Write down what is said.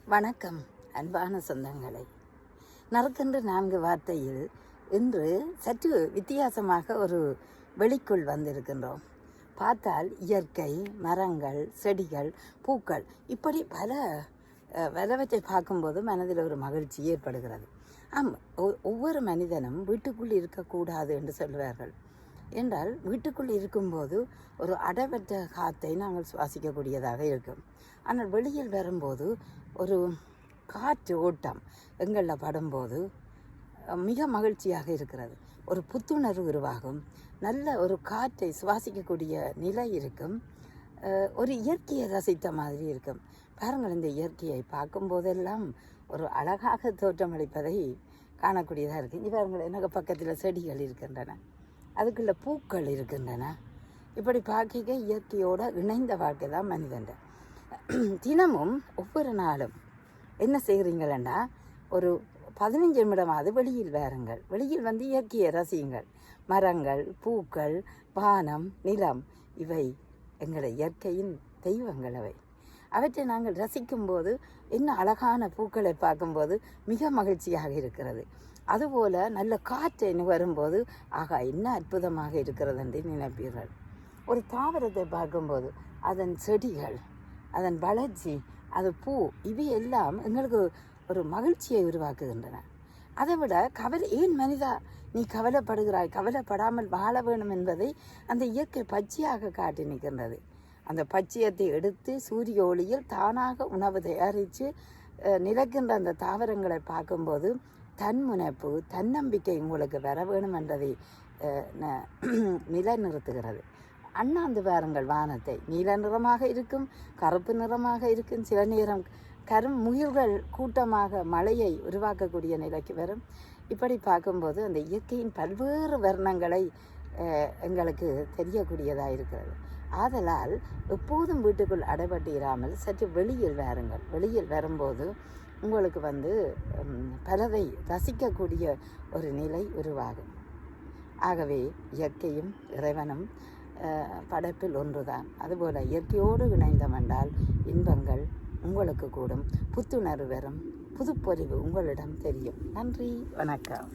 வணக்கம் அன்பான சொந்தங்களை. நறுக்கென்று 4 வார்த்தையில் இன்று சற்று வித்தியாசமாக ஒரு வெளிக்குள் வந்திருக்கின்றோம். பார்த்தால் இயற்கை, மரங்கள், செடிகள், பூக்கள் இப்படி பலவற்றை பார்க்கும்போது மனதில் ஒரு மகிழ்ச்சி ஏற்படுகிறது. ஒவ்வொரு மனிதனும் வீட்டுக்குள் இருக்கக்கூடாது என்று சொல்வார்கள். என்றால் வீட்டுக்குள் இருக்கும்போது ஒரு அடைவற்ற காற்றை நாங்கள் சுவாசிக்கக்கூடியதாக இருக்கும். ஆனால் வெளியில் வரும்போது ஒரு காற்று ஓட்டம் எங்களில் படும்போது மிக மகிழ்ச்சியாக இருக்கிறது. ஒரு புத்துணர்வு உருவாகும். நல்ல ஒரு காற்றை சுவாசிக்கக்கூடிய நிலை இருக்கும். ஒரு இயற்கையை ரசித்த மாதிரி இருக்கும். பாருங்கள், இந்த இயற்கையை பார்க்கும்போதெல்லாம் ஒரு அழகாக தோற்றமளிப்பதை காணக்கூடியதாக இருக்குது. இங்கே பாருங்கள், எனக்கு பக்கத்தில் செடிகள் இருக்கின்றன, அதுக்குள்ள பூக்கள் இருக்கின்றன. இப்படி பார்க்க இயற்கையோடு இணைந்த வாழ்க்கை தான் மனிதன். தினமும் ஒவ்வொரு நாளும் என்ன செய்கிறீங்களா, ஒரு 15 நிமிடமாவது வெளியில் வாருங்கள். வெளியில் வந்து இயற்கையை ரசியுங்கள். மரங்கள், பூக்கள், வானம், நிலம் இவை எங்களை இயற்கையின் தெய்வங்கள். அவற்றை நாங்கள் ரசிக்கும்போது இன்னும் அழகான பூக்களை பார்க்கும்போது மிக மகிழ்ச்சியாக இருக்கிறது. அதுபோல் நல்ல காற்றை வரும்போது ஆகா என்ன அற்புதமாக இருக்கிறது என்று நினைப்பீர்கள். ஒரு தாவரத்தை பார்க்கும்போது அதன் செடிகள், அதன் வளர்ச்சி, அது பூ இவை எல்லாம் எங்களுக்கு ஒரு மகிழ்ச்சியை உருவாக்குகின்றன. அதை விட ஏன் மனிதா நீ கவலைப்படுகிறாய், கவலைப்படாமல் வாழ வேணும் என்பதை அந்த இயற்கை பச்சையாக காட்டி நிற்கின்றது. அந்த பச்சையத்தை எடுத்து சூரிய ஒளியில் தானாக உணவு தயாரித்து நிலைக்கின்ற அந்த தாவரங்களை பார்க்கும்போது தன்முனைப்பு, தன்னம்பிக்கை உங்களுக்கு வர வேணும் என்பதை நிலைநிறுத்துகிறது. அண்ணாந்து பாருங்கள், வானத்தை நீல நிறமாக இருக்கும், கருப்பு நிறமாக இருக்கும், சில நேரம் முகில்கள் கூட்டமாக மழையை உருவாக்கக்கூடிய நிலைக்கு வரும். இப்படி பார்க்கும்போது அந்த இயற்கையின் பல்வேறு வர்ணங்களை எங்களுக்கு தெரியக்கூடியதாக இருக்கிறது. ஆதலால் எப்போதும் வீட்டுக்குள் அடைபட்டு இராமல் சற்று வெளியில் வாருங்கள். வெளியில் வரும்போது உங்களுக்கு பலதை ரசிக்கக்கூடிய ஒரு நிலை உருவாகும். ஆகவே இயற்கையும் இறைவனும் படைப்பில் ஒன்றுதான். அதுபோல் இயற்கையோடு இணைந்தமென்றால் இன்பங்கள் உங்களுக்கு கூடும், புத்துணர்வு வரும், புதுப்பொலிவு உங்களிடம் தெரியும். நன்றி, வணக்கம்.